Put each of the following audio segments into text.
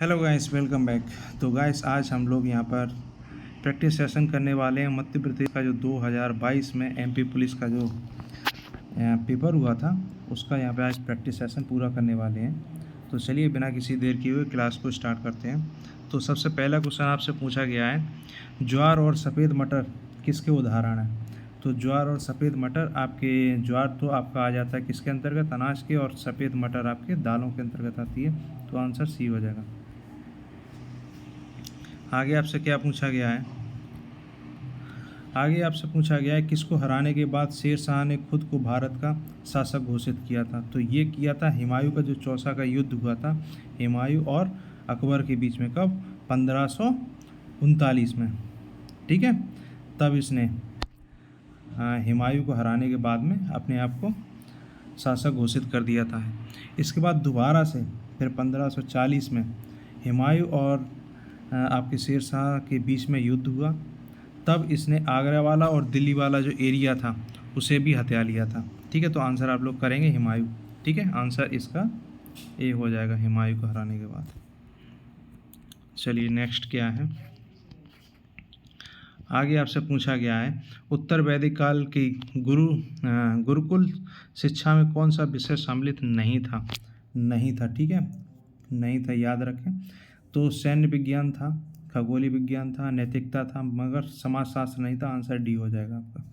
Hello guys, welcome back. तो guys, आज हम लोग यहाँ पर प्रैक्टिस सेशन करने वाले हैं। मध्य प्रदेश का जो 2022 में एमपी पुलिस का जो पेपर हुआ था उसका यहाँ पे आज प्रैक्टिस सेशन पूरा करने वाले हैं। तो चलिए बिना किसी देर किए हुए क्लास को स्टार्ट करते हैं। तो सबसे पहला क्वेश्चन आपसे पूछा गया है, ज्वार और सफ़ेद मटर किसके उदाहरण हैं। तो ज्वार और सफ़ेद मटर, आपके ज्वार तो आपका आ जाता है किसके अंतर्गत, अनाज के, और सफ़ेद मटर आपके दालों के अंतर्गत आती है। तो आंसर सी हो जाएगा। आगे आपसे क्या पूछा गया है, आगे आपसे पूछा गया है किसको हराने के बाद शेर शाह ने खुद को भारत का शासक घोषित किया था। तो ये किया था हुमायूं का जो चौसा का युद्ध हुआ था हुमायूं और अकबर के बीच में, कब, 1539 में। ठीक है, तब इसने हुमायूं को हराने के बाद में अपने आप को शासक घोषित कर दिया था। इसके बाद दोबारा से फिर 1540 में हुमायूं और आपके शेर शाह के बीच में युद्ध हुआ। तब इसने आगरा वाला और दिल्ली वाला जो एरिया था उसे भी हथिया लिया था। ठीक है, तो आंसर आप लोग करेंगे हुमायूं। ठीक है, आंसर इसका ए हो जाएगा, हुमायूं को हराने के बाद। चलिए नेक्स्ट क्या है, आगे आपसे पूछा गया है उत्तर वैदिक काल की गुरुकुल शिक्षा में कौन सा विषय सम्मिलित नहीं था। नहीं था, ठीक है, नहीं था, याद रखें। तो सैन्य विज्ञान था, खगोलीय विज्ञान था, नैतिकता था, मगर समाजशास्त्र नहीं था। आंसर डी हो जाएगा आपका,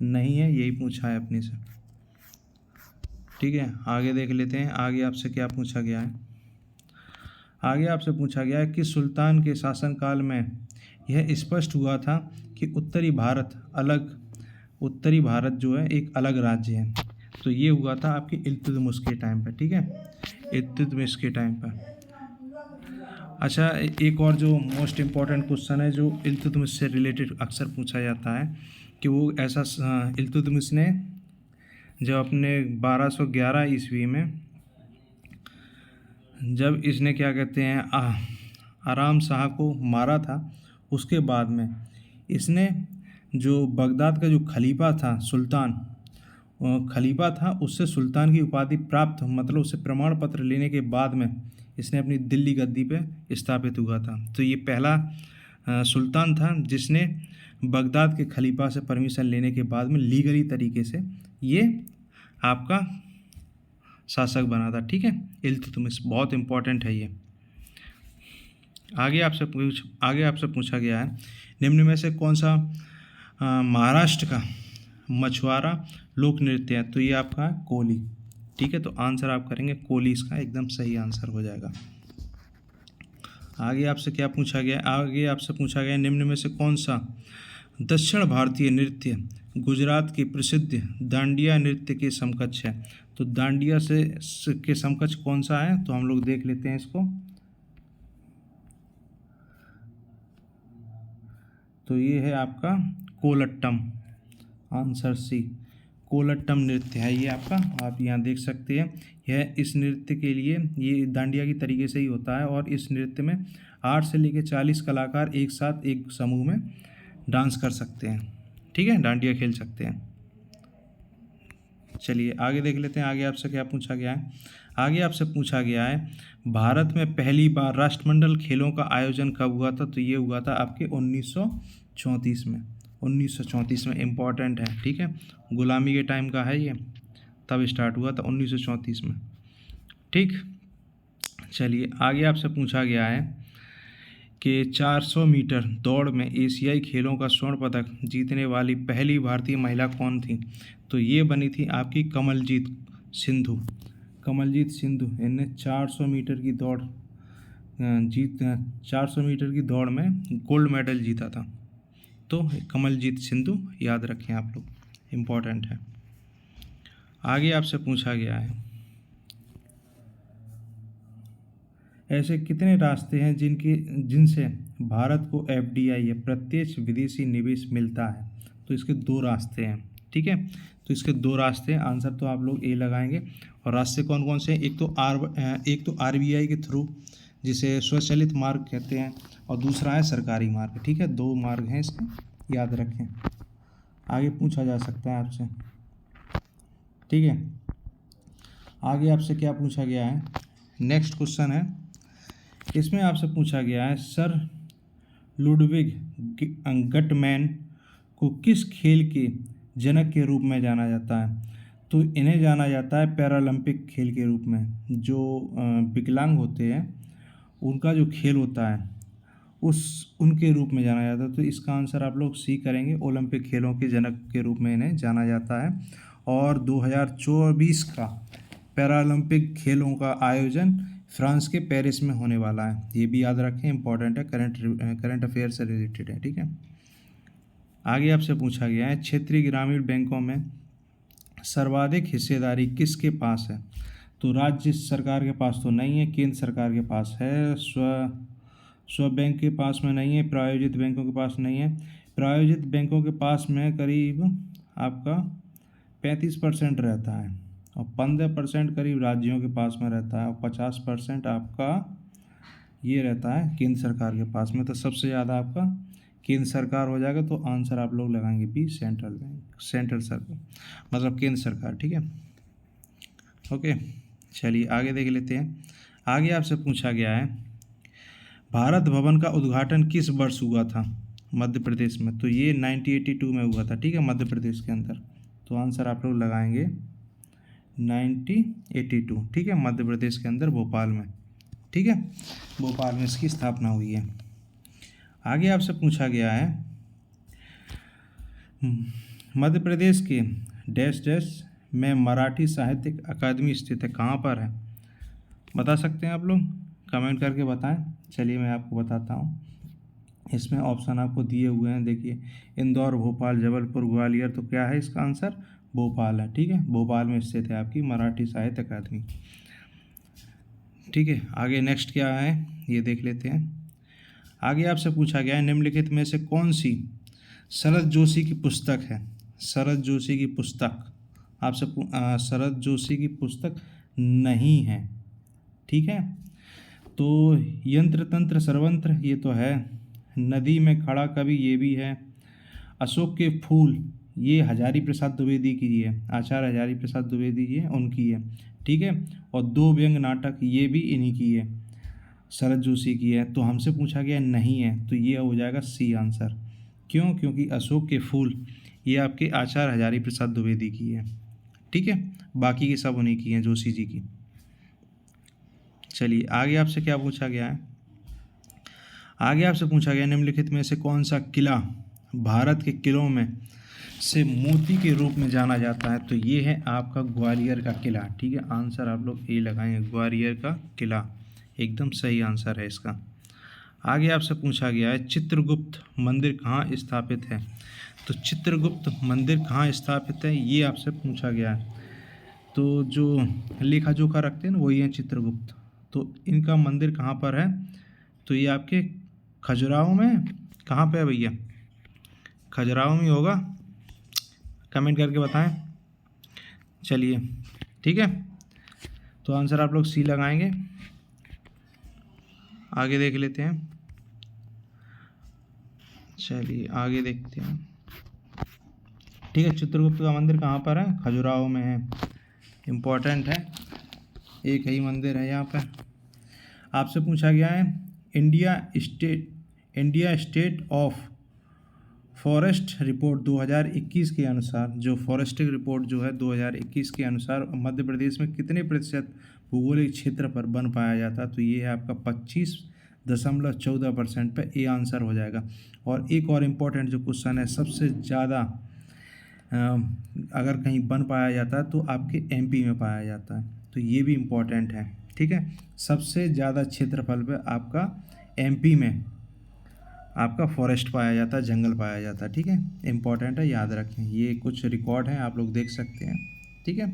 नहीं है, यही पूछा है अपने से। ठीक है, आगे देख लेते हैं आगे आपसे क्या पूछा गया है। आगे आपसे पूछा गया है कि सुल्तान के शासनकाल में यह स्पष्ट हुआ था कि उत्तरी भारत जो है एक अलग राज्य है। तो ये हुआ था आपके इल्तुतमिश के टाइम पर। ठीक है, इल्तुतमिश के टाइम पर। अच्छा, एक और जो मोस्ट इम्पॉर्टेंट क्वेश्चन है जो इल्तुतमिश से रिलेटेड अक्सर पूछा जाता है कि वो ऐसा इल्तुतमिश ने जब अपने 1211 ईस्वी में जब इसने क्या कहते हैं आराम शाह को मारा था, उसके बाद में इसने जो बगदाद का जो खलीफा था, सुल्तान खलीफा था, उससे सुल्तान की उपाधि प्राप्त, मतलब उससे प्रमाण पत्र लेने के बाद में इसने अपनी दिल्ली गद्दी पे स्थापित हुआ था। तो ये पहला सुल्तान था जिसने बगदाद के खलीफा से परमिशन लेने के बाद में लीगली तरीके से ये आपका शासक बना था। ठीक है, इल्तुतमिश बहुत इंपॉर्टेंट है ये। आगे आपसे पूछा गया है निम्न में से कौन सा महाराष्ट्र का मछुआरा लोक नृत्य है। तो ये आपका है कोली। ठीक है, तो आंसर आप करेंगे कोली, इसका एकदम सही आंसर हो जाएगा। आगे आपसे पूछा गया निम्न में से कौन सा दक्षिण भारतीय नृत्य गुजरात के प्रसिद्ध दांडिया नृत्य के समकक्ष है। तो दांडिया के समकक्ष कौन सा है, तो हम लोग देख लेते हैं इसको। तो ये है आपका कोलट्टम, आंसर सी, कोलट्टम नृत्य है ये आपका। आप यहाँ देख सकते हैं, यह इस नृत्य के लिए ये दांडिया की तरीके से ही होता है, और इस नृत्य में 8 से लेकर 40 कलाकार एक साथ एक समूह में डांस कर सकते हैं। ठीक है, डांडिया खेल सकते हैं। चलिए आगे देख लेते हैं आगे आपसे क्या पूछा गया है। आगे आपसे पूछा गया है भारत में पहली बार राष्ट्रमंडल खेलों का आयोजन कब हुआ था। तो ये हुआ था आपके 1934 में। 1934 में इम्पॉर्टेंट है। ठीक है, गुलामी के टाइम का है ये, तब स्टार्ट हुआ था 1934 में। ठीक, चलिए आगे आपसे पूछा गया है कि 400 मीटर दौड़ में एशियाई खेलों का स्वर्ण पदक जीतने वाली पहली भारतीय महिला कौन थी। तो ये बनी थी आपकी कमलजीत सिंधु। कमलजीत सिंधु, इन्हें 400 मीटर की दौड़ 400 मीटर की दौड़ में गोल्ड मेडल जीता था। तो कमलजीत सिंधु याद रखें आप लोग, इम्पॉर्टेंट है। आगे आपसे पूछा गया है ऐसे कितने रास्ते हैं जिनसे भारत को FDI या प्रत्यक्ष विदेशी निवेश मिलता है। तो इसके 2 रास्ते हैं। ठीक है, तो इसके 2 रास्ते हैं, आंसर तो आप लोग ए लगाएंगे। और रास्ते कौन कौन से हैं, एक तो RBI के थ्रू, जिसे स्वचालित मार्ग कहते हैं, और दूसरा है सरकारी मार्ग। ठीक है, 2 मार्ग हैं इसके, याद रखें, आगे पूछा जा सकता है आपसे। ठीक है, आगे आपसे क्या पूछा गया है, नेक्स्ट क्वेश्चन है इसमें आपसे पूछा गया है सर लुडविग गटमैन को किस खेल के जनक के रूप में जाना जाता है? तो इन्हें जाना जाता है पैरालंपिक खेल के रूप में। जो विकलांग होते हैं उनका जो खेल होता है उस उनके रूप में जाना जाता है। तो इसका आंसर आप लोग सी करेंगे, ओलंपिक खेलों के जनक के रूप में इन्हें जाना जाता है। और 2024 का पैरालंपिक खेलों का आयोजन फ्रांस के पेरिस में होने वाला है। ये भी याद रखें, इंपॉर्टेंट है, करंट अफेयर से रिलेटेड है। ठीक है, आगे आपसे पूछा गया है क्षेत्रीय ग्रामीण बैंकों में सर्वाधिक हिस्सेदारी किसके पास है? तो राज्य सरकार के पास तो नहीं है, केंद्र सरकार के पास है। स्व बैंक के पास में नहीं है, प्रायोजित बैंकों के पास नहीं है। प्रायोजित बैंकों के पास में करीब आपका 35% रहता है और 15% करीब राज्यों के पास में रहता है और 50% आपका ये रहता है केंद्र सरकार के पास में। तो सबसे ज़्यादा आपका केंद्र सरकार हो जाएगा। तो आंसर आप लोग लगाएंगे बी, सेंट्रल बैंक, सेंट्रल सरकार मतलब केंद्र सरकार। ठीक है, ओके, चलिए आगे देख लेते हैं। आगे आपसे पूछा गया है भारत भवन का उद्घाटन किस वर्ष हुआ था मध्य प्रदेश में? तो ये 1982 में हुआ था। ठीक है, मध्य प्रदेश के अंदर। तो आंसर आप लोग लगाएंगे 1982। ठीक है, मध्य प्रदेश के अंदर भोपाल में। ठीक है, भोपाल में इसकी स्थापना हुई है। आगे आपसे पूछा गया है मध्य प्रदेश के डैश डैश में मराठी साहित्यिक अकादमी स्थित है, कहाँ पर है? बता सकते हैं आप लोग, कमेंट करके बताएं। चलिए मैं आपको बताता हूँ। इसमें ऑप्शन आपको दिए हुए हैं, देखिए इंदौर, भोपाल, जबलपुर, ग्वालियर। तो क्या है इसका आंसर? भोपाल है। ठीक है, भोपाल में स्थित है आपकी मराठी साहित्य अकादमी। ठीक है, आगे नेक्स्ट क्या है ये देख लेते हैं। आगे आपसे पूछा गया है निम्नलिखित में से कौन सी शरद जोशी की पुस्तक है? शरद जोशी की पुस्तक आपसे शरद जोशी की पुस्तक नहीं है। ठीक है, तो यंत्र तंत्र सर्वंत्र ये तो है, नदी में खड़ा कवि ये भी है, अशोक के फूल ये हजारी प्रसाद द्विवेदी की है, आचार्य हजारी प्रसाद द्विवेदी जी है उनकी है। ठीक है, और दो व्यंग नाटक ये भी इन्हीं की है, शरद जोशी की है। तो हमसे पूछा गया नहीं है, तो ये हो जाएगा सी आंसर। क्यों? क्योंकि अशोक के फूल ये आपके आचार्य हजारी प्रसाद द्विवेदी की है। ठीक है, बाकी की सब उन्हीं की हैं, जोशी जी की। चलिए आगे आपसे क्या पूछा गया है। आगे आपसे पूछा गया निम्नलिखित में से कौन सा किला भारत के किलों में से मोती के रूप में जाना जाता है? तो ये है आपका ग्वालियर का किला। ठीक है, आंसर आप लोग ए लगाएंगे, ग्वालियर का किला एकदम सही आंसर है इसका। आगे आपसे पूछा गया है चित्रगुप्त मंदिर कहाँ स्थापित है? तो चित्रगुप्त मंदिर कहाँ स्थापित है ये आपसे पूछा गया है। तो जो लेखा जोखा रखते हैं ना वही है चित्रगुप्त। तो इनका मंदिर कहाँ पर है? तो ये आपके खजुराहो में। कहाँ पे है भैया? खजुराहो में होगा, कमेंट करके बताएं। चलिए ठीक है, तो आंसर आप लोग सी लगाएंगे। आगे देख लेते हैं। चलिए आगे देखते हैं। ठीक है, चित्रगुप्त का मंदिर कहाँ पर है? खजुराहो में है, इम्पोर्टेंट है, एक ही मंदिर है यहाँ पर। आपसे पूछा गया है India state of forest report 2021 के अनुसार, जो फॉरेस्टिक रिपोर्ट जो है 2021 के अनुसार मध्य प्रदेश में कितने प्रतिशत भौगोलिक क्षेत्र पर वन पाया जाता है? तो ये है आपका 25.14% पे ए आंसर हो जाएगा। और एक और इम्पोर्टेंट जो क्वेश्चन है, सबसे ज़्यादा अगर कहीं वन पाया जाता है तो आपके एमपी में पाया जाता है, तो ये भी इम्पोर्टेंट है। ठीक है, सबसे ज़्यादा क्षेत्रफल पे आपका एमपी में आपका फॉरेस्ट पाया जाता है, जंगल पाया जाता है। ठीक है, इम्पोर्टेंट है, याद रखें। ये कुछ रिकॉर्ड हैं, आप लोग देख सकते हैं। ठीक है,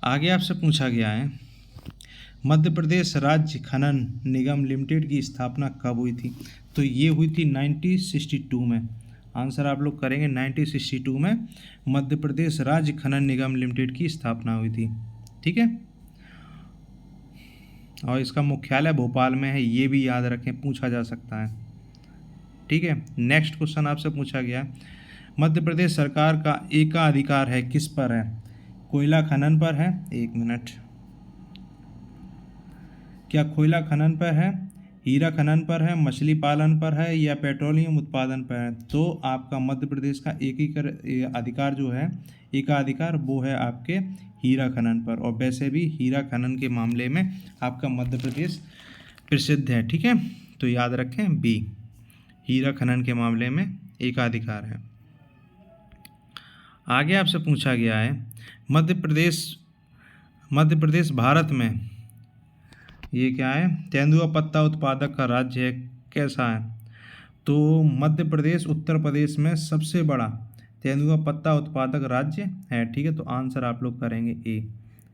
आगे आपसे पूछा गया है मध्य प्रदेश राज्य खनन निगम लिमिटेड की स्थापना कब हुई थी? तो ये हुई थी 1962 में। आंसर आप लोग करेंगे 1962 में मध्य प्रदेश राज्य खनन निगम लिमिटेड की स्थापना हुई थी। ठीक है, और इसका मुख्यालय भोपाल में है, ये भी याद रखें, पूछा जा सकता है। ठीक है, नेक्स्ट क्वेश्चन आपसे पूछा गया मध्य प्रदेश सरकार का एकाधिकार है किस पर है? कोयला खनन पर है? 1 मिनट। क्या कोयला खनन पर है, हीरा खनन पर है, मछली पालन पर है, या पेट्रोलियम उत्पादन पर है? तो आपका मध्य प्रदेश का अधिकार जो है, एकाधिकार, वो है आपके हीरा खनन पर। और वैसे भी हीरा खनन के मामले में आपका मध्य प्रदेश प्रसिद्ध है। ठीक है, तो याद रखें बी, हीरा खनन के मामले में एकाधिकार है। आगे आपसे पूछा गया है मध्य प्रदेश भारत में, ये क्या है, तेंदुआ पत्ता उत्पादक का राज्य है, कैसा है? तो मध्य प्रदेश उत्तर प्रदेश में सबसे बड़ा तेंदुआ पत्ता उत्पादक राज्य है। ठीक है, तो आंसर आप लोग करेंगे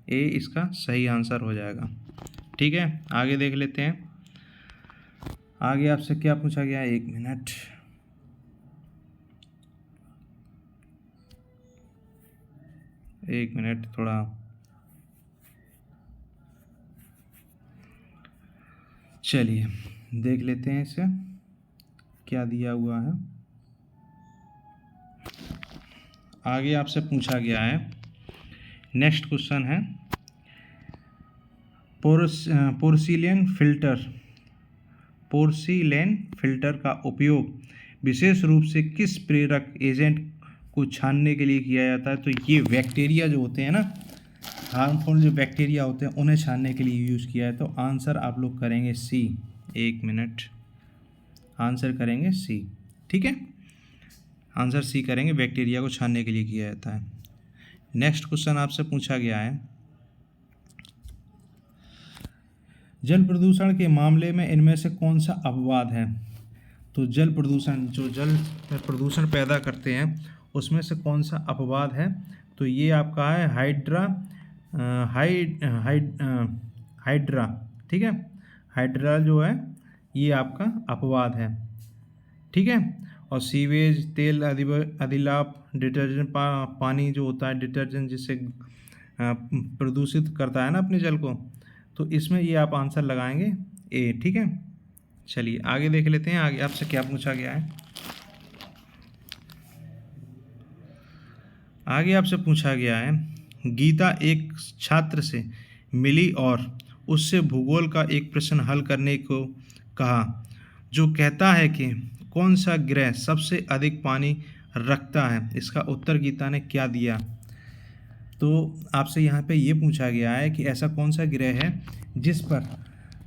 ए इसका सही आंसर हो जाएगा। ठीक है, आगे देख लेते हैं। आगे आपसे क्या पूछा गया है? 1 मिनट। थोड़ा चलिए देख लेते हैं इसे क्या दिया हुआ है। आगे आपसे पूछा गया है, नेक्स्ट क्वेश्चन है, पोर्सिलेन फिल्टर का उपयोग विशेष रूप से किस प्रेरक एजेंट को छानने के लिए किया जाता है? तो ये बैक्टीरिया जो होते हैं ना, हार्मफुल जो बैक्टीरिया होते हैं, उन्हें छानने के लिए यूज़ किया है। तो आंसर आप लोग करेंगे सी। 1 मिनट, आंसर करेंगे सी। ठीक है, आंसर सी करेंगे, बैक्टीरिया को छानने के लिए किया जाता है। नेक्स्ट क्वेश्चन आपसे पूछा गया है, जल प्रदूषण के मामले में इनमें से कौन सा अपवाद है? तो जल प्रदूषण, जो जल प्रदूषण पैदा करते हैं, उसमें से कौन सा अपवाद है? तो ये आपका है हाइड्रा। ठीक है, हाइड्रा जो है ये आपका अपवाद है। ठीक है, और सीवेज, तेल अधिलाप, डिटर्जेंट, पानी जो होता है डिटर्जेंट, जिससे प्रदूषित करता है ना अपने जल को, तो इसमें ये आप आंसर लगाएंगे ए। ठीक है, चलिए आगे देख लेते हैं। आगे आपसे क्या पूछा गया है? आगे आपसे पूछा गया है, गीता एक छात्र से मिली और उससे भूगोल का एक प्रश्न हल करने को कहा, जो कहता है कि कौन सा ग्रह सबसे अधिक पानी रखता है? इसका उत्तर गीता ने क्या दिया? तो आपसे यहाँ पे ये पूछा गया है कि ऐसा कौन सा ग्रह है जिस पर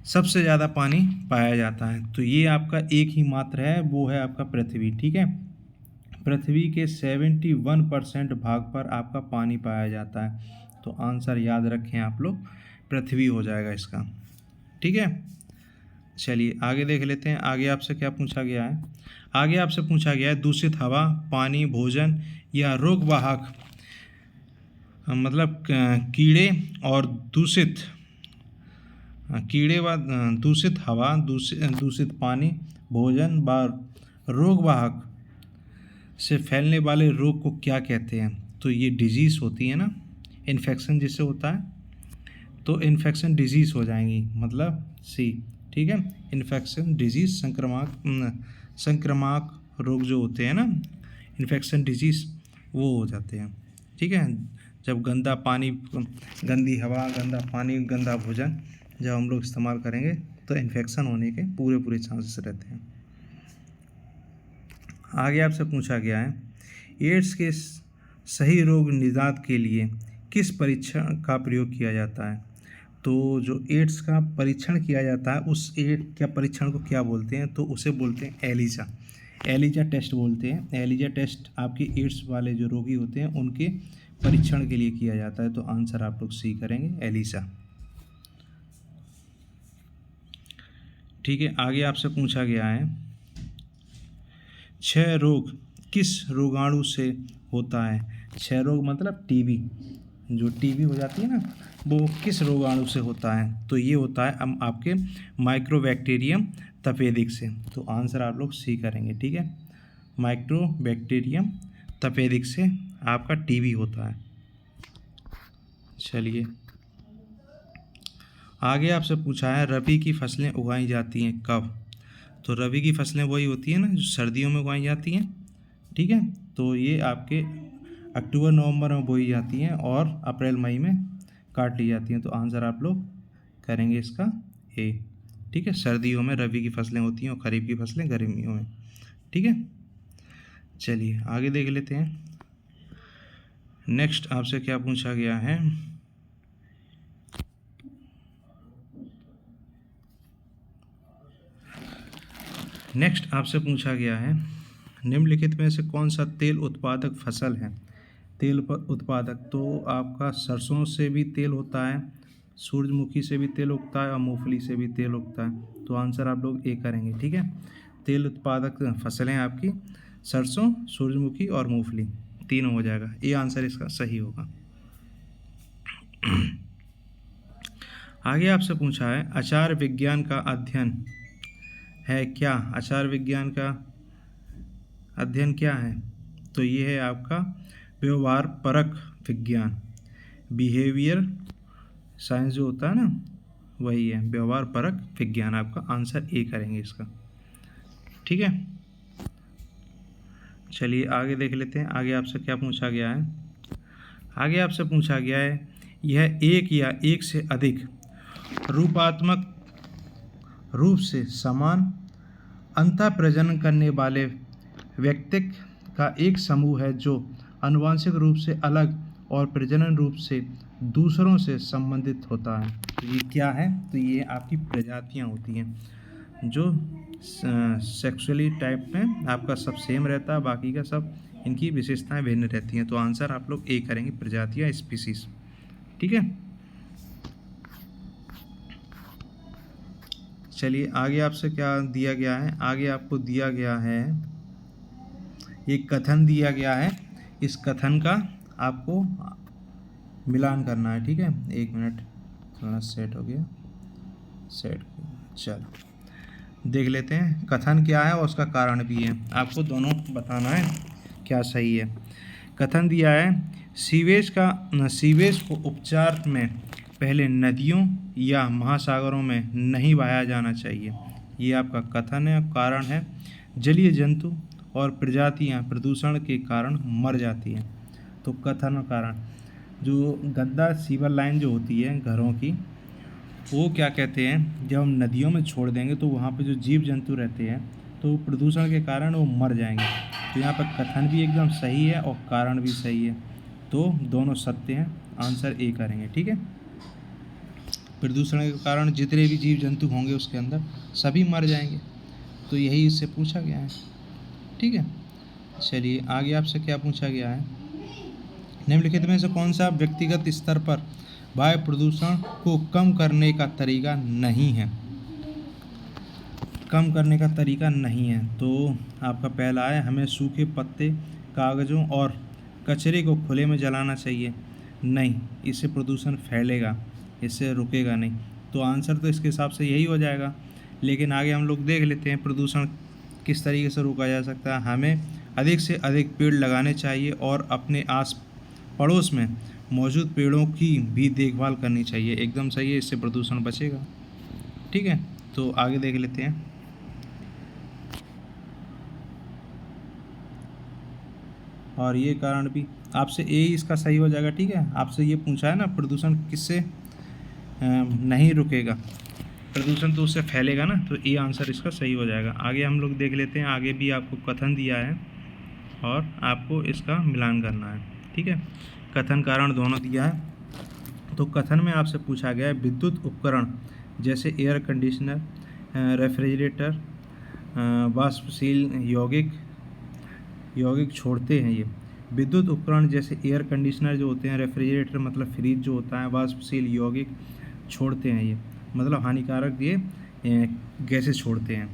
सबसे ज़्यादा पानी पाया जाता है? तो ये आपका एक ही मात्र है, वो है आपका पृथ्वी। ठीक है, पृथ्वी के 71% भाग पर आपका पानी पाया जाता है। तो आंसर याद रखें आप लोग, पृथ्वी हो जाएगा इसका। ठीक है, चलिए आगे देख लेते हैं। आगे आपसे क्या पूछा गया है? आगे आपसे पूछा गया है, दूषित हवा, पानी, भोजन या रोगवाहक, मतलब कीड़े और दूषित हवा, दूषित पानी, भोजन व रोगवाहक से फैलने वाले रोग को क्या कहते हैं? तो ये डिजीज़ होती है ना, इन्फेक्शन जिससे होता है, तो इन्फेक्शन डिजीज़ हो जाएंगी, मतलब सी। ठीक है, इन्फेक्शन डिजीज़, संक्रामक रोग जो होते हैं ना, इन्फेक्शन डिजीज़, वो हो जाते हैं। ठीक है, जब गंदा पानी, गंदी हवा, गंदा पानी, गंदा भोजन जब हम लोग इस्तेमाल करेंगे तो इन्फेक्शन होने के पूरे चांसेस रहते हैं। आगे आपसे पूछा गया है, एड्स के सही रोग निदान के लिए किस परीक्षण का प्रयोग किया जाता है? तो जो एड्स का परीक्षण किया जाता है, उस क्या परीक्षण को क्या बोलते हैं? तो उसे बोलते हैं एलिजा टेस्ट बोलते हैं। एलिजा टेस्ट आपके एड्स वाले जो रोगी होते हैं उनके परीक्षण के लिए किया जाता है। तो आंसर आप लोग सी करेंगे, एलिजा। ठीक है, आगे आपसे पूछा गया है, क्षय रोग किस रोगाणु से होता है? क्षय रोग मतलब टीबी, जो टीबी हो जाती है ना, वो किस रोगाणु से होता है? तो ये होता है आपके माइक्रोबैक्टीरियम तपेदिक से। तो आंसर आप लोग सी करेंगे। ठीक है, माइक्रोबैक्टीरियम तपेदिक से आपका टीबी होता है। चलिए आगे आपसे पूछा है, रबी की फसलें उगाई जाती हैं कब? तो रबी की फसलें वही होती हैं ना जो सर्दियों में उगाई जाती हैं। ठीक है, तो ये आपके अक्टूबर नवंबर में बोई जाती हैं और अप्रैल मई में काट ली जाती हैं। तो आंसर आप लोग करेंगे इसका ए। ठीक है, सर्दियों में रबी की फसलें होती हैं और खरीफ की फसलें गर्मियों में। ठीक है, चलिए आगे देख लेते हैं। नेक्स्ट आपसे क्या पूछा गया है। नेक्स्ट आपसे पूछा गया है, निम्नलिखित में से कौन सा तेल उत्पादक फसल है। तेल उत्पादक तो आपका सरसों से भी तेल होता है, सूरजमुखी से भी तेल उगता है और मूंगफली से भी तेल उगता है। तो आंसर आप लोग ए करेंगे। ठीक है, तेल उत्पादक फसलें आपकी सरसों, सूरजमुखी और मूंगफली, तीनों हो जाएगा। ये आंसर इसका सही होगा। आगे आपसे पूछा है, आचार विज्ञान का अध्ययन है क्या। आचार विज्ञान का अध्ययन क्या है। तो ये है आपका व्यवहार परक विज्ञान, बिहेवियर साइंस जो होता है ना, वही है व्यवहार परक विज्ञान। आपका आंसर ए करेंगे इसका। ठीक है, चलिए आगे देख लेते हैं। आगे आपसे क्या पूछा गया है। आगे आपसे पूछा गया है, यह एक या एक से अधिक रूपात्मक रूप से समान अंतः प्रजनन करने वाले व्यक्तिक का एक समूह है जो आनुवंशिक रूप से अलग और प्रजनन रूप से दूसरों से संबंधित होता है। तो ये क्या है। तो ये आपकी प्रजातियां होती हैं जो सेक्सुअली टाइप में आपका सब सेम रहता है, बाकी का सब इनकी विशेषताएं भिन्न रहती हैं। तो आंसर आप लोग ए करेंगे, प्रजातियां, स्पीसीज। ठीक है, चलिए आगे आपसे क्या दिया गया है। आगे आपको दिया गया है, एक कथन दिया गया है। इस कथन का आपको मिलान करना है। ठीक है, एक मिनट, थोड़ा सेट हो गया, सेट। चलो देख लेते हैं कथन क्या है और उसका कारण भी है। आपको दोनों बताना है क्या सही है। कथन दिया है, सीवेज को उपचार में पहले नदियों या महासागरों में नहीं बहाया जाना चाहिए। ये आपका कथन है। कारण है, जलीय जंतु और प्रजातियां प्रदूषण के कारण मर जाती हैं। तो कथन और कारण, जो गंदा सीवर लाइन जो होती है घरों की, वो क्या कहते हैं, जब हम नदियों में छोड़ देंगे तो वहाँ पे जो जीव जंतु रहते हैं तो प्रदूषण के कारण वो मर जाएंगे। तो यहाँ पर कथन भी एकदम सही है और कारण भी सही है, तो दोनों सत्य हैं। आंसर ए करेंगे। ठीक है, प्रदूषण के कारण जितने भी जीव जंतु होंगे उसके अंदर सभी मर जाएंगे। तो यही इससे पूछा गया है। ठीक है, चलिए आगे आपसे क्या पूछा गया है। निम्नलिखित में से कौन सा व्यक्तिगत स्तर पर वायु प्रदूषण को कम करने का तरीका नहीं है। कम करने का तरीका नहीं है। तो आपका पहला है, हमें सूखे पत्ते, कागज़ों और कचरे को खुले में जलाना चाहिए। नहीं, इससे प्रदूषण फैलेगा, इससे रुकेगा नहीं। तो आंसर तो इसके हिसाब से यही हो जाएगा। लेकिन आगे हम लोग देख लेते हैं प्रदूषण किस तरीके से रोका जा सकता है। हमें अधिक से अधिक पेड़ लगाने चाहिए और अपने आस पड़ोस में मौजूद पेड़ों की भी देखभाल करनी चाहिए। एकदम सही है, इससे प्रदूषण बचेगा। ठीक है, तो आगे देख लेते हैं। और ये कारण भी आपसे ए इसका सही हो जाएगा। ठीक है, आपसे ये पूछा है ना, प्रदूषण किससे नहीं रुकेगा, प्रदूषण तो उससे फैलेगा ना, तो ए आंसर इसका सही हो जाएगा। आगे हम लोग देख लेते हैं। आगे भी आपको कथन दिया है और आपको इसका मिलान करना है। ठीक है, कथन कारण दोनों दिया है। तो कथन में आपसे पूछा गया है, विद्युत उपकरण जैसे एयर कंडीशनर, रेफ्रिजरेटर, वाष्पशील यौगिक छोड़ते हैं। ये विद्युत उपकरण जैसे एयर कंडीशनर जो होते हैं, रेफ्रिजरेटर मतलब फ्रिज जो होता है, वाष्पशील यौगिक छोड़ते हैं। ये मतलब हानिकारक ये गैसें छोड़ते हैं।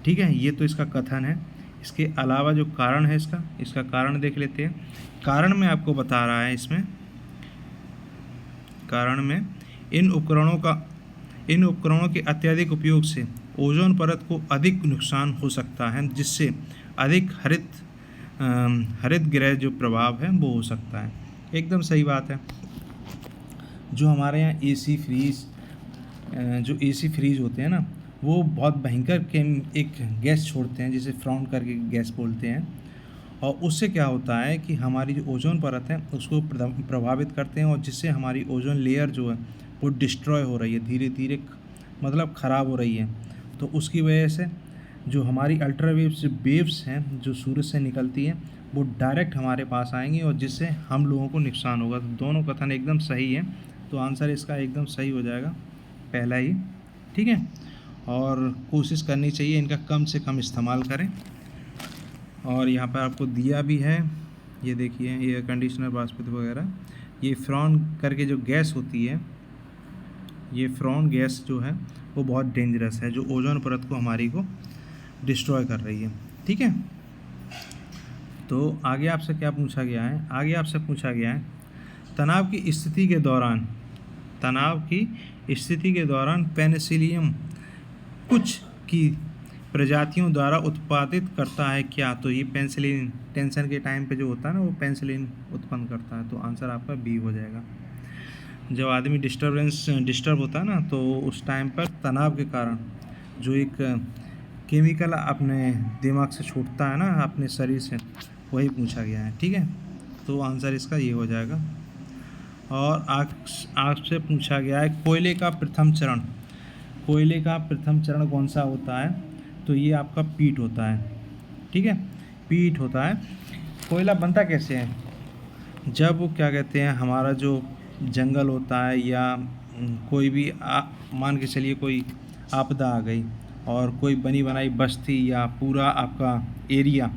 ठीक है, ये तो इसका कथन है। इसके अलावा जो कारण है इसका कारण देख लेते हैं। कारण में आपको बता रहा है, इसमें कारण में इन उपकरणों के अत्यधिक उपयोग से ओजोन परत को अधिक नुकसान हो सकता है, जिससे अधिक हरित गृह जो प्रभाव है वो हो सकता है। एकदम सही बात है। जो हमारे यहाँ एसी फ्रीज होते हैं ना, वो बहुत भयंकर एक गैस छोड़ते हैं जिसे फ्रॉन करके गैस बोलते हैं। और उससे क्या होता है कि हमारी जो ओजोन परत है उसको प्रभावित करते हैं, और जिससे हमारी ओजोन लेयर जो है वो डिस्ट्रॉय हो रही है, धीरे धीरे मतलब ख़राब हो रही है। तो उसकी वजह से जो हमारी वेव्स हैं जो सूरज से निकलती हैं वो डायरेक्ट हमारे पास आएंगी, और जिससे हम लोगों को नुकसान होगा। तो दोनों कथन एकदम सही है, तो आंसर इसका एकदम सही हो जाएगा, पहला ही। ठीक है, और कोशिश करनी चाहिए इनका कम से कम इस्तेमाल करें। और यहाँ पर आपको दिया भी है, ये देखिए एयर कंडीशनर, बाष्पित वगैरह। ये फ्रॉन करके जो गैस होती है, ये फ्रॉन गैस जो है वो बहुत डेंजरस है, जो ओजोन परत को हमारी को डिस्ट्रॉय कर रही है। ठीक है, तो आगे आपसे क्या पूछा गया है? आगे आपसे पूछा गया है तनाव की स्थिति के दौरान पेनिसिलियम कुछ की प्रजातियों द्वारा उत्पादित करता है क्या? तो ये पेनिसिलिन टेंशन के टाइम पे जो होता है ना, वो पेनिसिलिन उत्पन्न करता है। तो आंसर आपका बी हो जाएगा। जब आदमी डिस्टर्ब होता है ना, तो उस टाइम पर तनाव के कारण जो एक केमिकल अपने दिमाग से छूटता है ना, अपने शरीर से, वही पूछा गया है। ठीक है, तो आंसर इसका ये हो जाएगा। और आपसे पूछा गया है कोयले का प्रथम चरण कौन सा होता है? तो ये आपका पीट होता है। ठीक है, पीट होता है। कोयला बनता कैसे है? जब वो क्या कहते हैं, हमारा जो जंगल होता है या कोई भी मान के चलिए कोई आपदा आ गई और कोई बनी बनाई बस्ती या पूरा आपका एरिया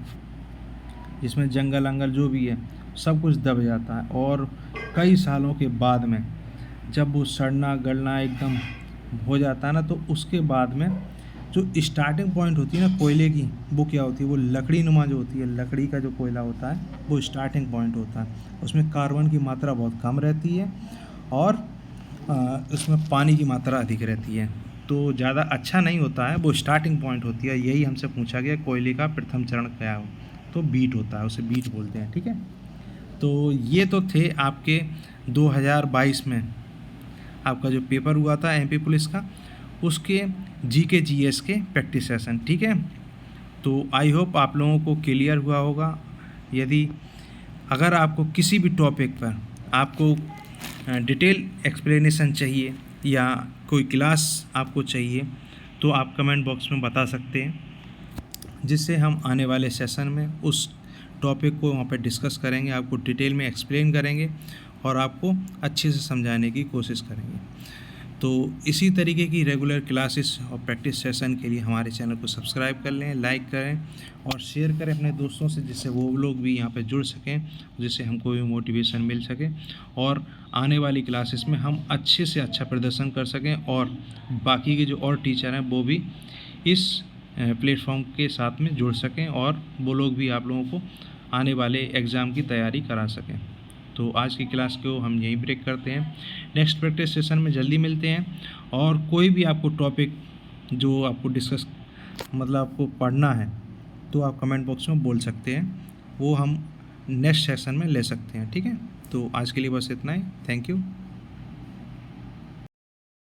जिसमें जंगल अंगल जो भी है सब कुछ दब जाता है, और कई सालों के बाद में जब वो सड़ना गलना एकदम हो जाता है ना, तो उसके बाद में जो स्टार्टिंग पॉइंट होती है ना कोयले की, वो क्या होती है? वो लकड़ी नुमा जो होती है, लकड़ी का जो कोयला होता है वो स्टार्टिंग पॉइंट होता है। उसमें कार्बन की मात्रा बहुत कम रहती है, और उसमें पानी की मात्रा अधिक रहती है, तो ज़्यादा अच्छा नहीं होता है। वो स्टार्टिंग पॉइंट होती है। यही हमसे पूछा गया कोयले का प्रथम चरण क्या हो? तो बीट होता है, उसे बीट बोलते हैं। ठीक है, तो ये तो थे आपके 2022 में आपका जो पेपर हुआ था एमपी पुलिस का, उसके जीके जीएस के प्रैक्टिस सेशन। ठीक है, तो आई होप आप लोगों को क्लियर हुआ होगा। यदि अगर आपको किसी भी टॉपिक पर आपको डिटेल एक्सप्लेनेशन चाहिए या कोई क्लास आपको चाहिए, तो आप कमेंट बॉक्स में बता सकते हैं, जिससे हम आने वाले सेशन में उस टॉपिक को वहाँ पर डिस्कस करेंगे, आपको डिटेल में एक्सप्लेन करेंगे और आपको अच्छे से समझाने की कोशिश करेंगे। तो इसी तरीके की रेगुलर क्लासेस और प्रैक्टिस सेशन के लिए हमारे चैनल को सब्सक्राइब कर लें, लाइक करें और शेयर करें अपने दोस्तों से, जिससे वो लोग भी यहाँ पे जुड़ सकें, जिससे हमको भी मोटिवेशन मिल सके और आने वाली क्लासेस में हम अच्छे से अच्छा प्रदर्शन कर सकें, और बाकी के जो और टीचर हैं वो भी इस प्लेटफॉर्म के साथ में जुड़ सकें, और वो लोग भी आप लोगों को आने वाले एग्ज़ाम की तैयारी करा सकें। तो आज की क्लास को हम यहीं ब्रेक करते हैं। नेक्स्ट प्रैक्टिस सेशन में जल्दी मिलते हैं, और कोई भी आपको टॉपिक जो आपको डिस्कस आपको पढ़ना है, तो आप कमेंट बॉक्स में बोल सकते हैं, वो हम नेक्स्ट सेशन में ले सकते हैं। ठीक है, तो आज के लिए बस इतना ही। Thank you.